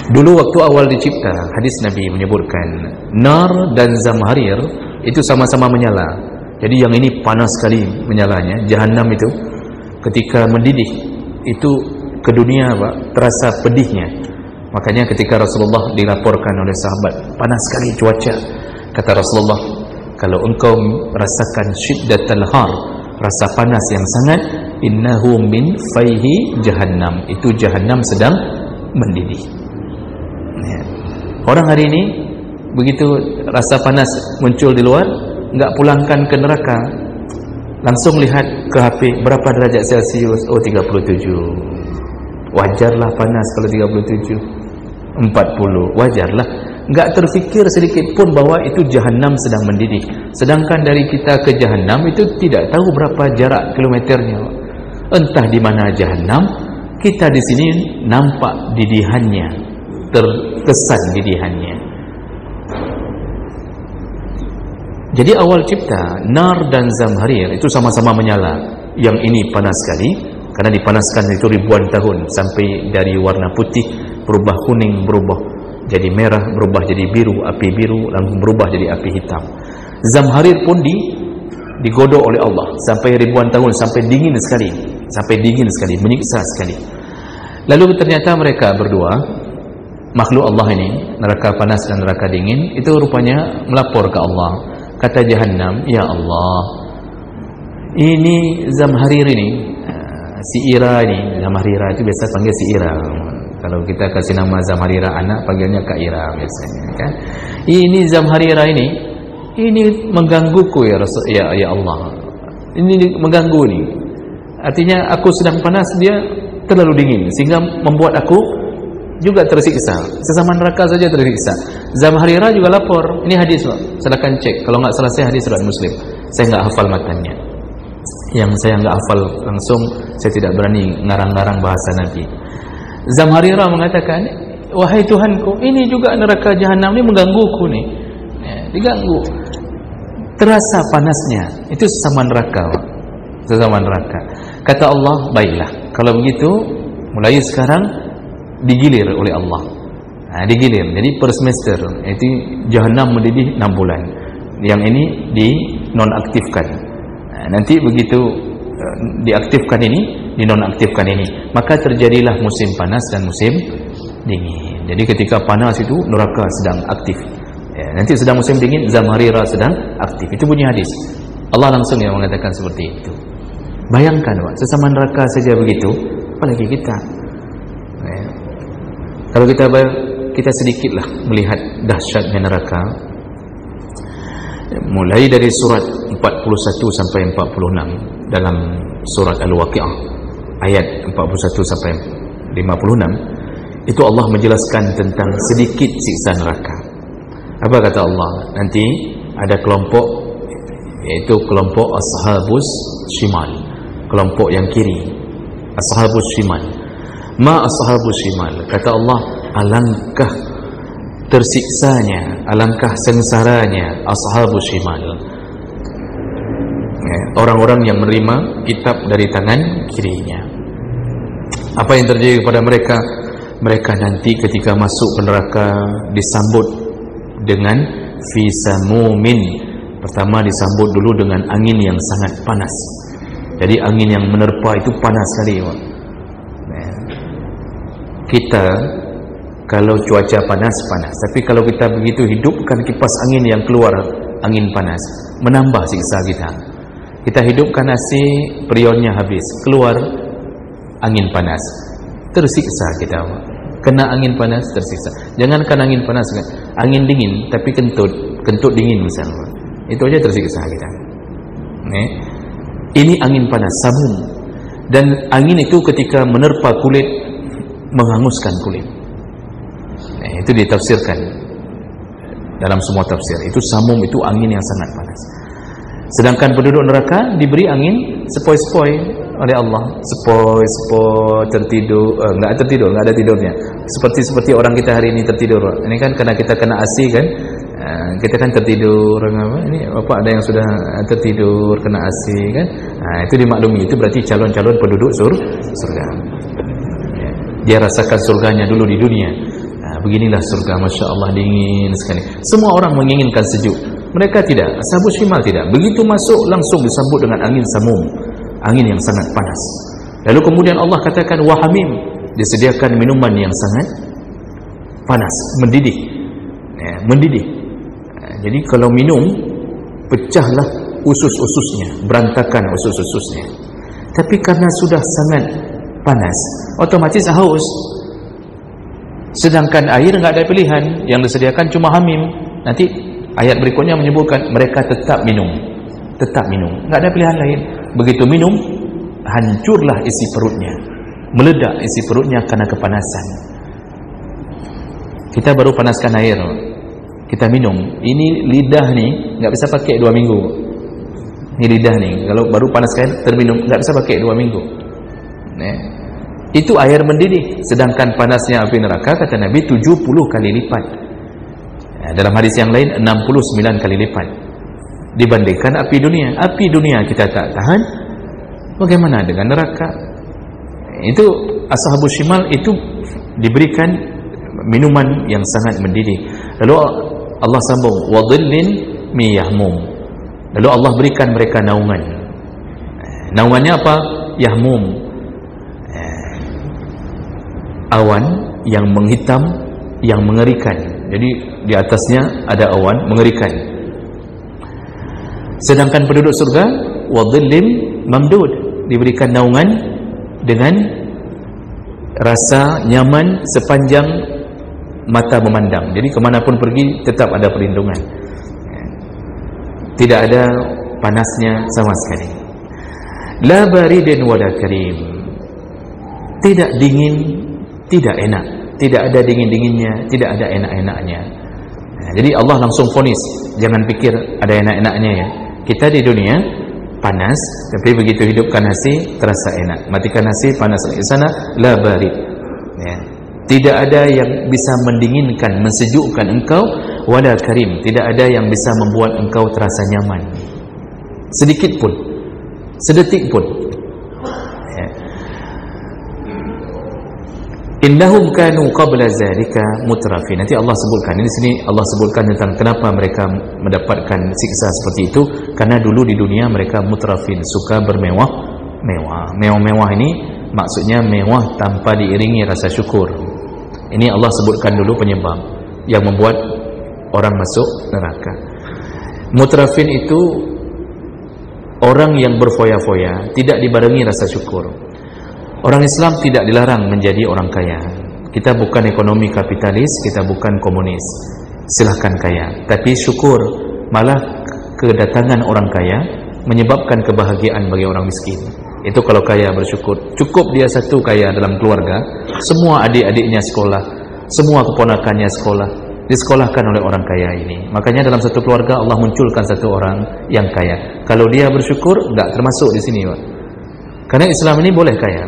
Dulu waktu awal dicipta, hadis Nabi menyebutkan nar dan zamharir itu sama-sama menyala. Jadi yang ini panas sekali menyalanya, Jahannam itu ketika mendidih itu ke dunia terasa pedihnya. Makanya ketika Rasulullah dilaporkan oleh sahabat, panas sekali cuaca, kata Rasulullah, kalau engkau merasakan syiddatul har, rasa panas yang sangat, innahu min faihi Jahannam, itu Jahannam sedang mendidih. Orang hari ini begitu rasa panas muncul di luar, enggak pulangkan ke neraka, langsung lihat ke HP berapa derajat Celcius. 37. Wajarlah panas kalau 37. 40, wajarlah. Enggak terfikir sedikit pun bahwa itu Jahannam sedang mendidih. Sedangkan dari kita ke Jahannam itu tidak tahu berapa jarak kilometernya. Entah di mana Jahannam, kita di sini nampak didihannya, terkesan didihannya. Jadi awal cipta nar dan zamharir itu sama-sama menyala. Yang ini panas sekali karena dipanaskan itu ribuan tahun, sampai dari warna putih berubah kuning, berubah jadi merah, berubah jadi biru, api biru, langsung berubah jadi api hitam. Zamharir pun digodok oleh Allah sampai ribuan tahun, sampai dingin sekali, menyiksa sekali. Lalu ternyata mereka berdua, makhluk Allah ini, neraka panas dan neraka dingin, itu rupanya melapor ke Allah. Kata Jahannam, ya Allah, ini zamharir ini, si Ira ini, zamharira itu biasa panggil si Ira. Kalau kita kasih nama zamharira anak, panggilnya Kak Ira biasanya, kan? Ini zamharira ini menggangguku ya Rasul, ya Allah. Ini mengganggu nih. Artinya aku sedang panas, dia terlalu dingin sehingga membuat aku juga tersiksa. Sesama neraka saja tersiksa. Zamharira juga lapor. Ini hadis, Pak. Silakan cek. Kalau nggak salah saya hadis riwayat Muslim. Saya nggak hafal matanya. Yang saya nggak hafal langsung, saya tidak berani ngarang-ngarang bahasa Nabi. Zamharira mengatakan, wahai Tuhanku, ini juga neraka Jahannam ini menggangguku nih. Diganggu. Terasa panasnya. Itu sesama neraka, Pak. Sesama neraka. Kata Allah, baiklah. Kalau begitu, mulai sekarang digilir oleh Allah. Digilir. Jadi per semester itu Jahannam mendidih 6 bulan. Yang ini dinonaktifkan. Nanti begitu diaktifkan ini, dinonaktifkan ini, maka terjadilah musim panas dan musim dingin. Jadi ketika panas itu neraka sedang aktif. Nanti sedang musim dingin, zamharira sedang aktif. Itu bunyi hadis. Allah langsung yang mengatakan seperti itu. Bayangkan, Pak, sesama neraka saja begitu, apalagi kita. Kalau kita sedikitlah melihat dahsyatnya neraka, mulai dari surat 41 sampai 46 dalam surat Al-Waqi'ah ayat 41 sampai 56, itu Allah menjelaskan tentang sedikit siksa neraka. Apa kata Allah? Nanti ada kelompok, yaitu kelompok Ashabus Shimal. kelompok yang kiri, ashabus shimal. Ma ashabus shimal, kata Allah, alangkah tersiksanya, alangkah sengsaranya ashabus shimal, orang-orang yang menerima kitab dari tangan kirinya. Apa yang terjadi kepada mereka? Mereka nanti ketika masuk ke neraka disambut dengan fisamumin. Pertama disambut dulu dengan angin yang sangat panas. Jadi angin yang menerpa itu panas sekali. Kita kalau cuaca panas, tapi kalau kita begitu hidupkan kipas angin yang keluar angin panas, menambah siksa kita. Kita hidupkan AC, perionnya habis, keluar angin panas, tersiksa kita. Kena angin panas, tersiksa. Jangankan angin panas, angin dingin tapi kentut dingin misalnya, itu aja tersiksa kita. Ini angin panas, samum. Dan angin itu ketika menerpa kulit, menghanguskan kulit. Itu ditafsirkan dalam semua tafsir. Itu samum, itu angin yang sangat panas. Sedangkan penduduk neraka diberi angin sepoi-sepoi oleh Allah, sepoi-sepoi, tertidur, enggak ada tidurnya. Seperti orang kita hari ini tertidur. Ini kan karena kita kena AC kan, kita kan tertidur. Ini Bapak ada yang sudah tertidur kena AC kan? Itu dimaklumi, itu berarti calon-calon penduduk surga. Dia rasakan surganya dulu di dunia. Beginilah surga, Masya Allah, dingin sekali. Semua orang menginginkan sejuk, mereka tidak. Ashabus shimal tidak. Begitu masuk langsung disambut dengan angin samum, angin yang sangat panas. Lalu kemudian Allah katakan wahamim, disediakan minuman yang sangat panas, mendidih, mendidih. Jadi kalau minum, pecahlah usus-ususnya, berantakan usus-ususnya. Tapi karena sudah sangat panas, otomatis haus. Sedangkan air enggak ada pilihan, yang disediakan cuma hamim. Nanti ayat berikutnya menyebutkan mereka tetap minum, enggak ada pilihan lain. Begitu minum, hancurlah isi perutnya, meledak isi perutnya karena kepanasan. Kita baru panaskan air, kita minum. Ini lidah nih enggak bisa pakai 2 minggu. Ini lidah nih, kalau baru panaskan terminum, enggak bisa pakai 2 minggu. Itu air mendidih. Sedangkan panasnya api neraka, kata Nabi, 70 kali lipat. Dalam hadis yang lain 69 kali lipat dibandingkan api dunia. Api dunia kita tak tahan, bagaimana dengan neraka? Itu ashabus shimal itu diberikan minuman yang sangat mendidih. Lalu Allah sambung wadhillin min yahmum. Lalu Allah berikan mereka naungan. Naungannya apa? Yahmum, awan yang menghitam, yang mengerikan. Jadi di atasnya ada awan mengerikan. Sedangkan penduduk surga wadhillim mamdud, diberikan naungan dengan rasa nyaman sepanjang mata memandang. Jadi kemanapun pergi tetap ada perlindungan, tidak ada panasnya sama sekali. La baridin wala karim, tidak dingin, tidak enak, tidak ada dingin-dinginnya, tidak ada enak-enaknya. Jadi Allah langsung vonis, jangan pikir ada enak-enaknya ya. Kita di dunia panas, tapi begitu hidupkan nasi terasa enak. Matikan nasi, panas lagi. Sana la barid. Tidak ada yang bisa mendinginkan, mensejukkan engkau, wala karim, tidak ada yang bisa membuat engkau terasa nyaman sedikit pun, sedetik pun. Innahum kanu qabla zalika mutrafin. Nanti Allah sebutkan, ini sini Allah sebutkan tentang kenapa mereka mendapatkan siksa seperti itu. Karena dulu di dunia mereka mutrafin, suka bermewah-mewah. Mewah-mewah ini maksudnya mewah tanpa diiringi rasa syukur. Ini Allah sebutkan dulu penyebab yang membuat orang masuk neraka. Mutrafin itu orang yang berfoya-foya, tidak dibarengi rasa syukur. Orang Islam tidak dilarang menjadi orang kaya. Kita bukan ekonomi kapitalis, kita bukan komunis. Silahkan kaya, tapi syukur. Malah kedatangan orang kaya menyebabkan kebahagiaan bagi orang miskin. Itu kalau kaya bersyukur. Cukup dia satu kaya dalam keluarga, semua adik-adiknya sekolah, semua keponakannya sekolah, disekolahkan oleh orang kaya ini. Makanya dalam satu keluarga Allah munculkan satu orang yang kaya. Kalau dia bersyukur, enggak termasuk di sini, Pak. Karena Islam ini boleh kaya.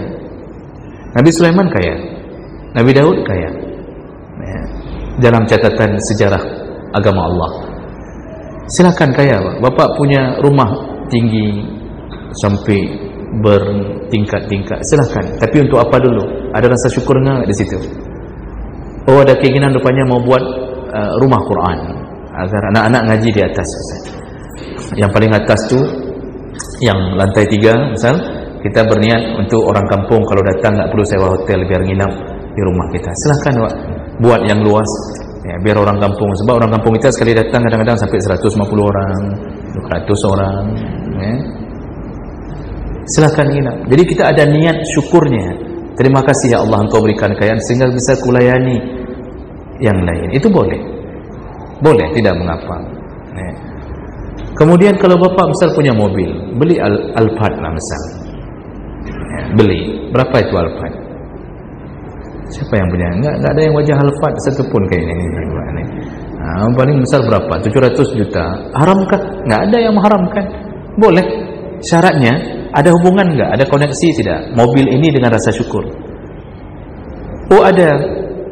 Nabi Sulaiman kaya, Nabi Daud kaya, ya, dalam catatan sejarah agama Allah. Silakan kaya, bapak punya rumah tinggi sampai bertingkat-tingkat, silakan. Tapi untuk apa dulu? Ada rasa syukur enggak di situ? Oh, ada keinginan rupanya mau buat rumah Quran agar anak-anak ngaji di atas. Yang paling atas tu, yang lantai 3 misal, kita berniat untuk orang kampung kalau datang tak perlu sewa hotel, biar nginap di rumah kita. Silakan Pak, buat yang luas, ya, biar orang kampung. Sebab orang kampung kita sekali datang kadang-kadang sampai 150 orang, 200 orang, ya. Silakan nginap. Jadi kita ada niat syukurnya. Terima kasih ya Allah, Engkau berikan kekayaan sehingga bisa kulayani yang lain. Itu boleh, boleh, tidak mengapa, ya. Kemudian kalau bapak misal punya mobil, beli Alphard lah misal, ya, beli. Berapa itu Alphard? Siapa yang punya? Enggak ada yang wajah Alphard satu pun kayaknya ini. Paling besar berapa? 700 juta. Haramkah? Enggak ada yang mengharamkan. Boleh. Syaratnya ada hubungan enggak? Ada koneksi tidak? Mobil ini dengan rasa syukur. Oh ada.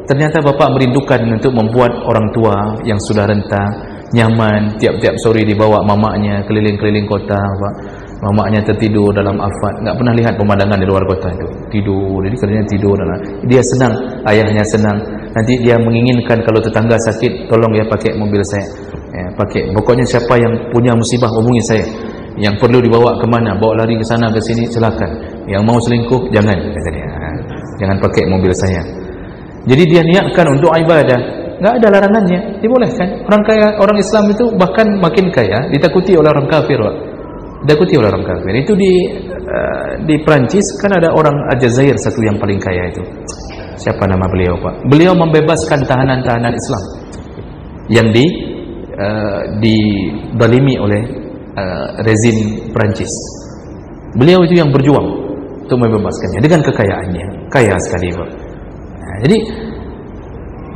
Ternyata bapak merindukan untuk membuat orang tua yang sudah renta nyaman, tiap-tiap sore dibawa mamaknya keliling-keliling kota, Pak. Mamaknya tertidur dalam Alphard, enggak pernah lihat pemandangan di luar kota itu. Tidur, jadi kerjanya tidur dalam. Dia senang, ayahnya senang. Nanti dia menginginkan kalau tetangga sakit, tolong ya pakai mobil saya. Ya, pakai. Pokoknya siapa yang punya musibah hubungi saya. Yang perlu dibawa ke mana, bawa lari ke sana ke sini, silakan. Yang mau selingkuh jangan, kata dia. Jangan pakai mobil saya. Jadi dia niatkan untuk ibadah, enggak ada larangannya, dibolehkan. Orang kaya, orang Islam itu bahkan makin kaya ditakuti oleh orang kafir, Pak. Ditakuti oleh orang kafir. Itu di Perancis kan ada orang Aljazair satu yang paling kaya itu. Siapa nama beliau, Pak? Beliau membebaskan tahanan-tahanan Islam yang dizalimi oleh rezim Perancis. Beliau itu yang berjuang untuk membebaskannya dengan kekayaannya, kaya sekali, Pak. Nah, jadi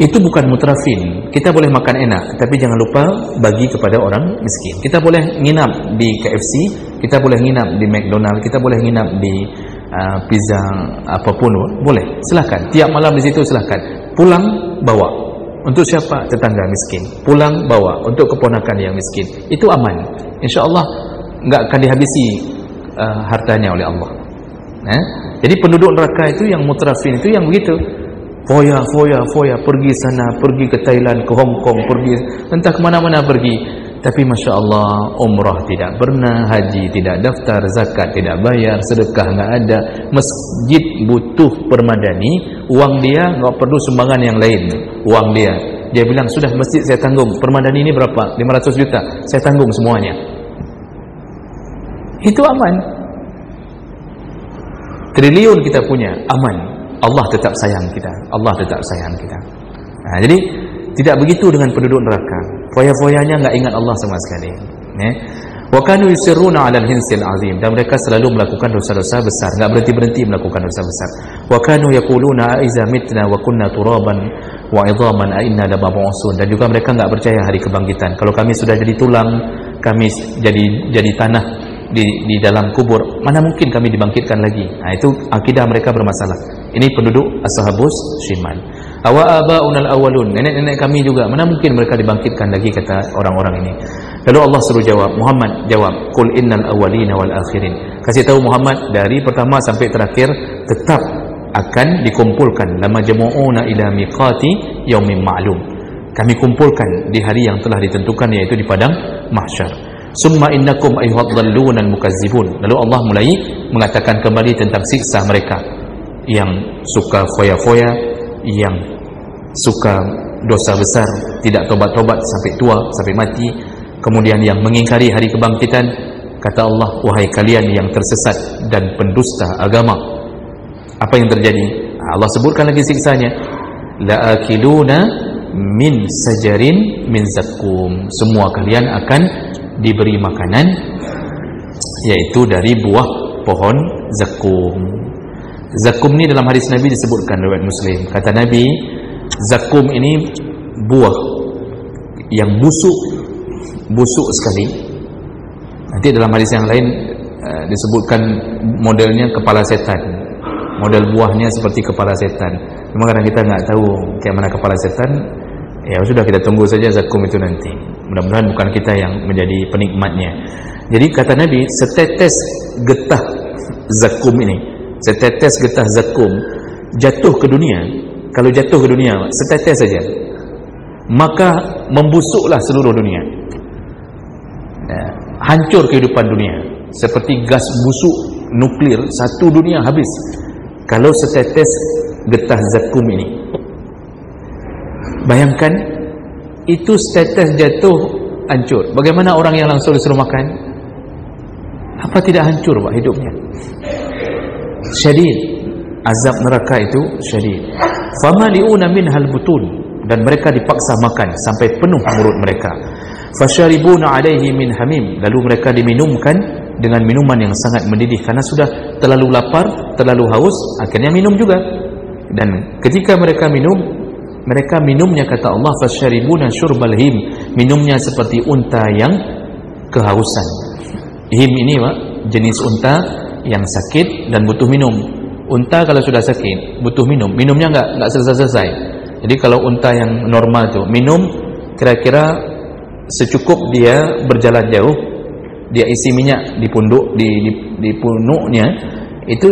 itu bukan mutrafin. Kita boleh makan enak, tapi jangan lupa bagi kepada orang miskin. Kita boleh nginap di KFC, kita boleh nginap di McDonald, kita boleh nginap di pizza apapun, boleh. Silakan. Tiap malam di situ silakan. Pulang bawa. Untuk siapa? Tetangga miskin. Pulang bawa untuk keponakan yang miskin. Itu aman. Insya-Allah enggak akan dihabisi hartanya oleh Allah. Jadi penduduk neraka itu yang mutrafin itu yang begitu. Foya, pergi sana, pergi ke Thailand, ke Hong Kong, pergi entah ke mana-mana pergi. Tapi Masya Allah, umrah tidak pernah, haji tidak daftar, zakat tidak bayar, sedekah enggak ada, masjid butuh permadani, uang dia enggak perlu sumbangan yang lain, uang dia. Dia bilang, sudah masjid saya tanggung, permadani ini berapa? 500 juta, saya tanggung semuanya. Itu aman. Triliun kita punya, aman. Allah tetap sayang kita. Allah tetap sayang kita. Nah, jadi tidak begitu dengan penduduk neraka. Foya-foyanya enggak ingat Allah sama sekali. Wa kanu yusirruna 'alal hinsil 'azim, dan mereka selalu melakukan dosa-dosa besar, enggak berhenti-berhenti melakukan dosa besar. Wa kanu yaquluna a iza mitna wa kunna turaban wa 'idhaman a inna lamab'usun, dan juga mereka enggak percaya hari kebangkitan. Kalau kami sudah jadi tulang, kami jadi tanah di dalam kubur, mana mungkin kami dibangkitkan lagi. Nah, itu akidah mereka bermasalah. Ini penduduk ashabus shimal. Awa abaunal awalun, nenek-nenek kami juga, mana mungkin mereka dibangkitkan lagi, kata orang-orang ini. Lalu Allah suruh jawab, Muhammad jawab, qul innal awwalina wal akhirin. Kasih tahu Muhammad, dari pertama sampai terakhir tetap akan dikumpulkan. Lama jama'una ila miqati yaumin ma'lum. Kami kumpulkan di hari yang telah ditentukan, yaitu di padang mahsyar. Summa innakum ayyuhadhdallunal mukazzibun. Lalu Allah mulai mengatakan kembali tentang siksa mereka yang suka foya-foya, yang suka dosa besar, tidak tobat-tobat sampai tua, sampai mati, kemudian yang mengingkari hari kebangkitan. Kata Allah, wahai kalian yang tersesat dan pendusta agama, apa yang terjadi? Allah sebutkan lagi siksanya, la'akiluna min sajarin min zakum. Semua kalian akan diberi makanan, yaitu dari buah pohon zakum. Zakum ini dalam hadis Nabi disebutkan riwayat Muslim. Kata Nabi, zakum ini buah yang busuk sekali. Nanti dalam hadis yang lain disebutkan modelnya kepala setan, model buahnya seperti kepala setan. Cuma kadang kita nggak tahu kayak mana kepala setan. Ya sudah, kita tunggu saja zakum itu nanti. Mudah-mudahan bukan kita yang menjadi penikmatnya. Jadi kata Nabi, setetes getah zakum ini, setetes getah zakum jatuh ke dunia, kalau jatuh ke dunia setetes saja, maka membusuklah seluruh dunia, hancur kehidupan dunia, seperti gas busuk nuklir, satu dunia habis kalau setetes getah zakum ini. Bayangkan, itu setetes jatuh hancur. Bagaimana orang yang langsung disuruh makan? Apa tidak hancur Pak hidupnya? Syadid, azab neraka itu syadid. Famali'una minhal butun, dan mereka dipaksa makan sampai penuh mulut mereka. Fasyaribuna alaihi min hamim, lalu mereka diminumkan dengan minuman yang sangat mendidih, karena sudah terlalu lapar, terlalu haus, akhirnya minum juga. Dan ketika mereka minum, mereka minumnya, kata Allah, fasyaribuna syurbal him, minumnya seperti unta yang kehausan. Him ini Pak, jenis unta yang sakit dan butuh minum. Unta kalau sudah sakit butuh minum, minumnya nggak selesai-selesai. Jadi kalau unta yang normal tuh minum kira-kira secukup dia berjalan jauh, dia isi minyak di punduk, di punuknya, itu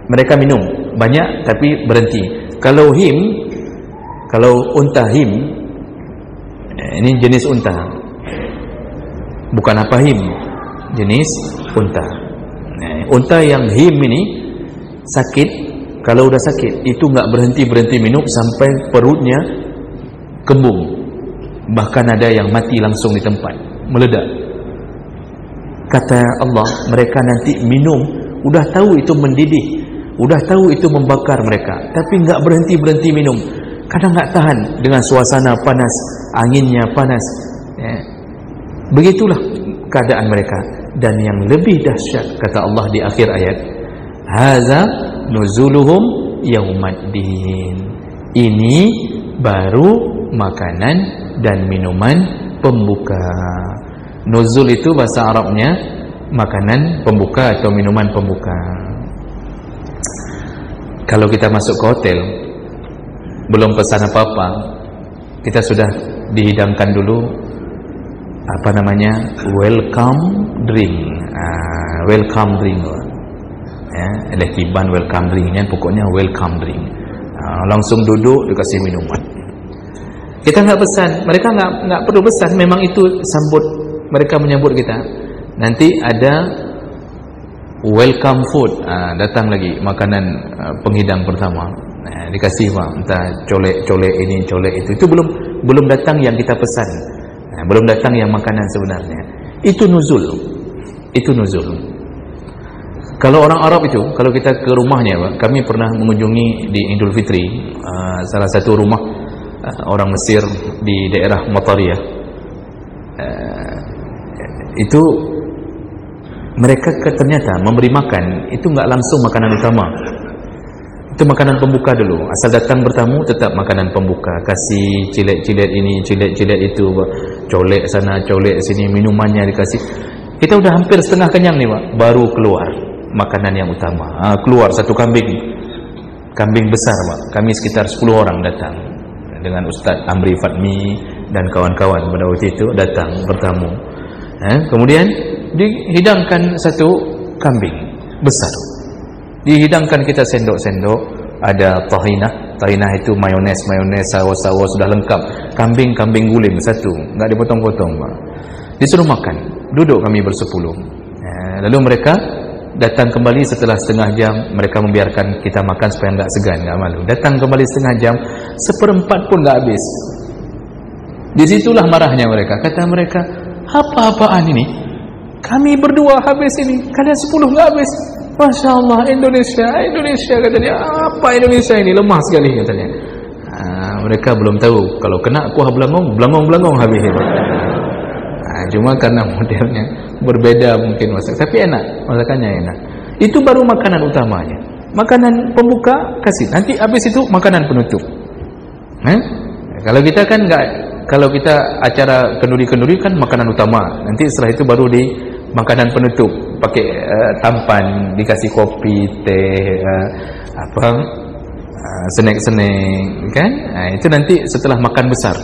mereka minum banyak tapi berhenti. Kalau him, kalau unta him, ini jenis unta, bukan apa him, jenis unta. Unta yang him ini sakit, kalau udah sakit itu nggak berhenti minum sampai perutnya kembung, bahkan ada yang mati langsung di tempat, meledak. Kata Allah, mereka nanti minum, udah tahu itu mendidih, udah tahu itu membakar mereka, tapi nggak berhenti minum. Kadang nggak tahan dengan suasana panas, anginnya panas, ya. Begitulah keadaan mereka. Dan yang lebih dahsyat, kata Allah di akhir ayat, haza nuzuluhum yaumaddin, ini baru makanan dan minuman pembuka. Nuzul itu bahasa Arabnya makanan pembuka atau minuman pembuka. Kalau kita masuk ke hotel, belum pesan apa-apa, kita sudah dihidangkan dulu apa namanya, welcome drink. Welcome drink ya, ada tiban welcome drinknya, pokoknya welcome drink. Langsung duduk dikasih minuman. Kita nggak pesan, mereka nggak perlu pesan, memang itu sambut, mereka menyambut kita. Nanti ada welcome food, datang lagi makanan penghidang pertama. Dikasih Pak, entah colek ini, colek itu belum datang yang kita pesan, belum datang yang makanan sebenarnya. Itu nuzul, itu nuzul. Kalau orang Arab itu, kalau kita ke rumahnya Pak, kami pernah mengunjungi di Idul Fitri salah satu rumah orang Mesir di daerah Matariyah. Itu mereka ternyata memberi makan itu nggak langsung makanan utama, itu makanan pembuka dulu. Asal datang bertamu tetap makanan pembuka, kasih cilet-cilet ini, cilet-cilet itu, colek sana, colek sini, minumannya dikasih. Kita udah hampir setengah kenyang nih Pak, baru keluar makanan yang utama. Keluar satu kambing besar Pak. Kami sekitar 10 orang datang dengan Ustaz Amri Fatmi dan kawan-kawan pada waktu itu datang bertamu. Kemudian dihidangkan satu kambing besar, dihidangkan kita sendok-sendok, ada tahinah itu mayones, saus sudah lengkap, kambing guling satu, nggak dipotong-potong Pak. Disuruh makan, duduk kami bersepuluh. Lalu mereka datang kembali setelah setengah jam, mereka membiarkan kita makan supaya nggak segan, nggak malu. Datang kembali setengah jam, 1/4 pun nggak habis. Disitulah marahnya mereka. Kata mereka, apa-apaan ini? Kami berdua habis ini, kalian 10 nggak habis. Masya Allah, Indonesia katanya. Apa Indonesia ini, lemah sekali katanya. Mereka belum tahu kalau kena kuah belangong habis itu. Cuma karena modelnya berbeda mungkin masak, tapi enak, masakannya enak. Itu baru makanan utamanya. Makanan pembuka kasih, nanti habis itu makanan penutup. Kalau kita kan nggak, kalau kita acara kenduri-kenduri kan makanan utama, nanti setelah itu baru di makanan penutup. pakai tampan, dikasih kopi, teh, snack-snack kan. Itu nanti setelah makan besar.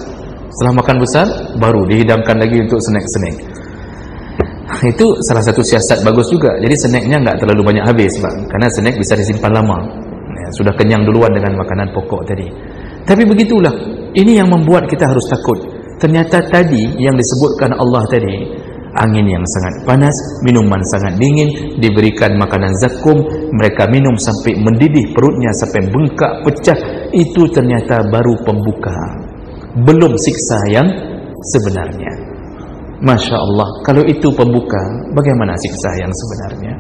Setelah makan besar baru dihidangkan lagi untuk snack-snack. Itu salah satu siasat bagus juga. Jadi snacknya enggak terlalu banyak habis, Pak. Karena snack bisa disimpan lama. Sudah kenyang duluan dengan makanan pokok tadi. Tapi begitulah, ini yang membuat kita harus takut. Ternyata tadi yang disebutkan Allah tadi, angin yang sangat panas, minuman sangat dingin, diberikan makanan zakum, mereka minum sampai mendidih perutnya, sampai bengkak, pecah. Itu ternyata baru pembuka, belum siksa yang sebenarnya. Masya Allah, kalau itu pembuka, bagaimana siksa yang sebenarnya?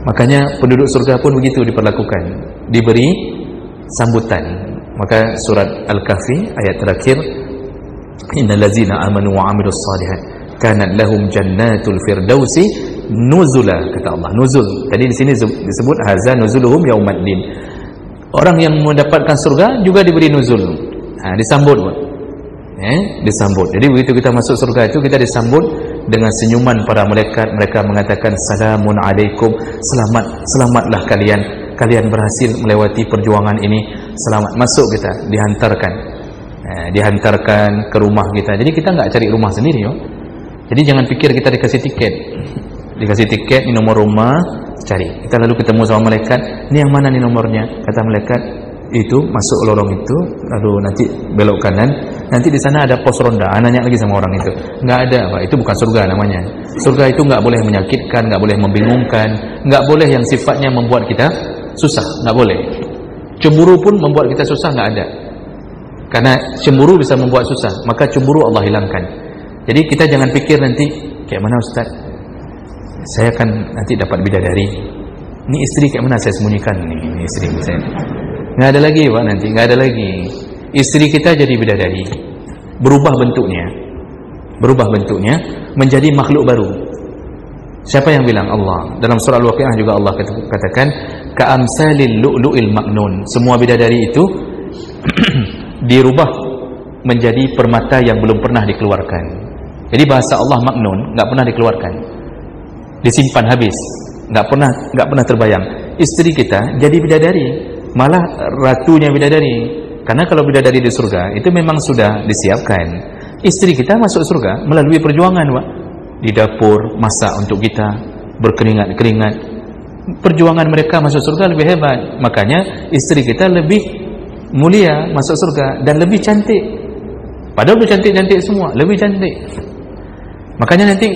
Makanya penduduk surga pun begitu diperlakukan, diberi sambutan. Maka surat Al-Kahfi ayat terakhir, innal ladzina amanu wa 'amilus shalihat kanat lahum jannatul firdausi nuzula, kata Allah. Nuzul tadi di sini disebut haza nuzuluhum yaumaddin. Orang yang mendapatkan surga juga diberi nuzul. Disambut, disambut. Jadi begitu kita masuk surga itu, kita disambut dengan senyuman para malaikat. Mereka mengatakan salamun alaikum, selamatlah kalian berhasil melewati perjuangan ini, selamat. Masuk kita, dihantarkan ke rumah kita. Jadi kita enggak cari rumah sendiri, Jadi jangan pikir kita dikasih tiket, ini nomor rumah, cari. Kita lalu ketemu sama malaikat, ini yang mana nih nomornya? Kata malaikat, itu masuk lorong itu, lalu nanti belok kanan, nanti di sana ada pos ronda. Nanya lagi sama orang itu, nggak ada, Pak. Itu bukan surga namanya. Surga itu nggak boleh menyakitkan, nggak boleh membingungkan, nggak boleh yang sifatnya membuat kita susah, nggak boleh. Cemburu pun membuat kita susah, nggak ada. Karena cemburu bisa membuat susah, maka cemburu Allah hilangkan. Jadi kita jangan pikir nanti kayak mana Ustaz, saya kan nanti dapat bidadari, ini istri kayak mana saya sembunyikan, ini istri saya. Nggak ada lagi, Pak, nanti nggak ada lagi. Istri kita jadi bidadari, berubah bentuknya menjadi makhluk baru. Siapa yang bilang? Allah. Dalam surah Al-Waqiah juga Allah katakan ka'amsalil lu'lu'il maknun. Semua bidadari itu dirubah menjadi permata yang belum pernah dikeluarkan. Jadi bahasa Allah maknun, nggak pernah dikeluarkan, disimpan habis, nggak pernah terbayang. Istri kita jadi bidadari, malah ratunya bidadari. Karena kalau bidadari di surga itu memang sudah disiapkan. Istri kita masuk surga melalui perjuangan, Pak. Di dapur masak untuk kita, berkeringat-keringat. Perjuangan mereka masuk surga lebih hebat. Makanya istri kita lebih mulia masuk surga dan lebih cantik. Padahal lebih cantik-cantik semua, lebih cantik. Makanya nanti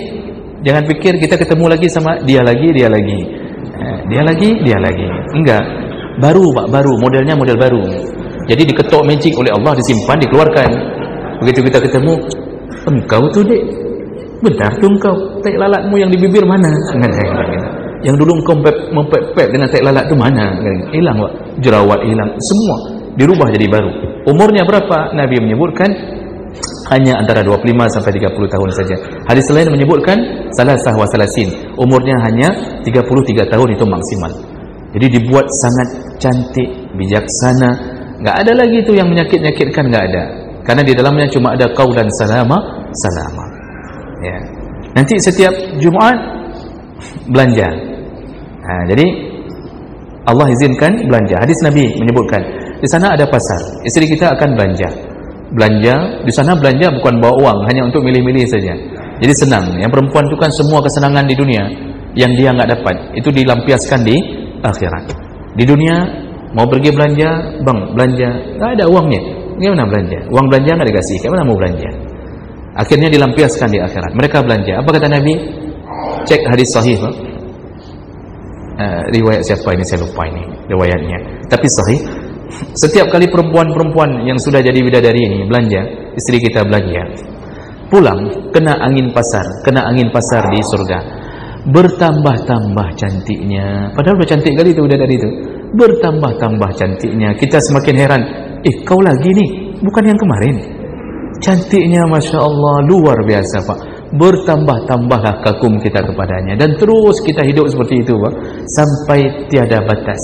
jangan pikir kita ketemu lagi sama dia lagi. Enggak. Baru, Pak, baru. Modelnya model baru. Jadi diketok magic oleh Allah, disimpan, dikeluarkan. Begitu kita ketemu, engkau tuh, Dek. Bentar tuh engkau, tai lalatmu yang di bibir mana? Yang dulu engkau mempep-pep dengan tai lalat itu mana? Hilang, Pak. Jerawat hilang, semua dirubah jadi baru. Umurnya berapa? Nabi menyebutkan hanya antara 25 sampai 30 tahun saja. Hadis lain menyebutkan salasah wa salasin, umurnya hanya 33 tahun itu maksimal. Jadi dibuat sangat cantik, bijaksana, enggak ada lagi itu yang menyakit-nyakitkan, enggak ada. Karena di dalamnya cuma ada qaulan salama. Ya. Nanti setiap Jumat belanja. Jadi Allah izinkan belanja. Hadis Nabi menyebutkan, di sana ada pasar. Istri kita akan belanja di sana. Belanja bukan bawa uang, hanya untuk milih-milih saja. Jadi senang. Yang perempuan itu kan semua kesenangan di dunia yang dia nggak dapat itu dilampiaskan di akhirat. Di dunia mau pergi belanja, bang belanja, nggak ada uangnya, gimana belanja? Uang belanja nggak dikasih, kayak mana mau belanja? Akhirnya dilampiaskan di akhirat. Mereka belanja. Apa kata Nabi? Cek hadis sahih, Pak. Riwayat siapa ini saya lupa ini riwayatnya, tapi sahih. Setiap kali perempuan-perempuan yang sudah jadi bidadari ini belanja, istri kita belanja, pulang kena angin pasar di surga, bertambah-tambah cantiknya. Padahal udah cantik kali itu bidadari itu, bertambah-tambah cantiknya. Kita semakin heran, kau lagi nih, bukan yang kemarin. Cantiknya Masya Allah, luar biasa, Pak. Bertambah-tambahlah kagum kita kepadanya, dan terus kita hidup seperti itu, Pak, sampai tiada batas.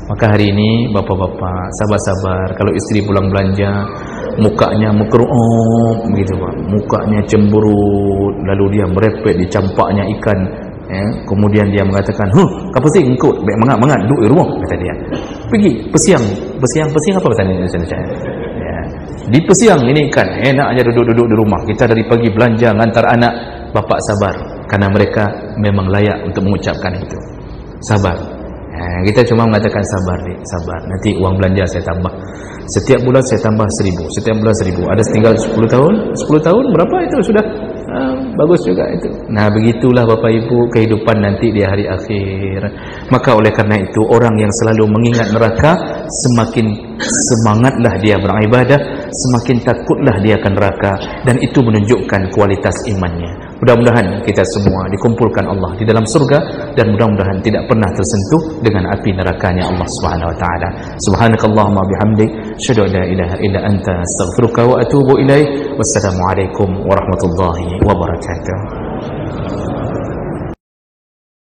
Maka hari ini bapak-bapak sabar-sabar, kalau istri pulang belanja mukanya mukru'um begitu Pak, mukanya cemberut, lalu dia merepek di campaknya ikan, kemudian dia mengatakan, apa sih engkau baik mangat duduk di rumah, kata dia, pergi pesiang apa kata ni Indonesia, di pesiang ini ikan, enak aja duduk di rumah, kita dari pagi belanja ngantar anak. Bapak sabar, karena mereka memang layak untuk mengucapkan itu, sabar. Kita cuma mengatakan sabar, sabar, nanti uang belanja saya tambah, setiap bulan saya tambah 1,000, setiap bulan 1,000, ada tinggal 10 tahun berapa itu sudah bagus juga itu. Nah begitulah Bapak Ibu kehidupan nanti di hari akhir. Maka oleh karena itu orang yang selalu mengingat neraka, semakin semangatlah dia beribadah, semakin takutlah dia akan neraka, dan itu menunjukkan kualitas imannya. Mudah-mudahan kita semua dikumpulkan Allah di dalam surga, dan mudah-mudahan tidak pernah tersentuh dengan api nerakanya Allah Subhanahu wa taala. Subhanakallahumma bihamdik, asyhadu an la ilaha illa anta, astaghfiruka wa atubu ilaik. Wassalamualaikum warahmatullahi wabarakatuh.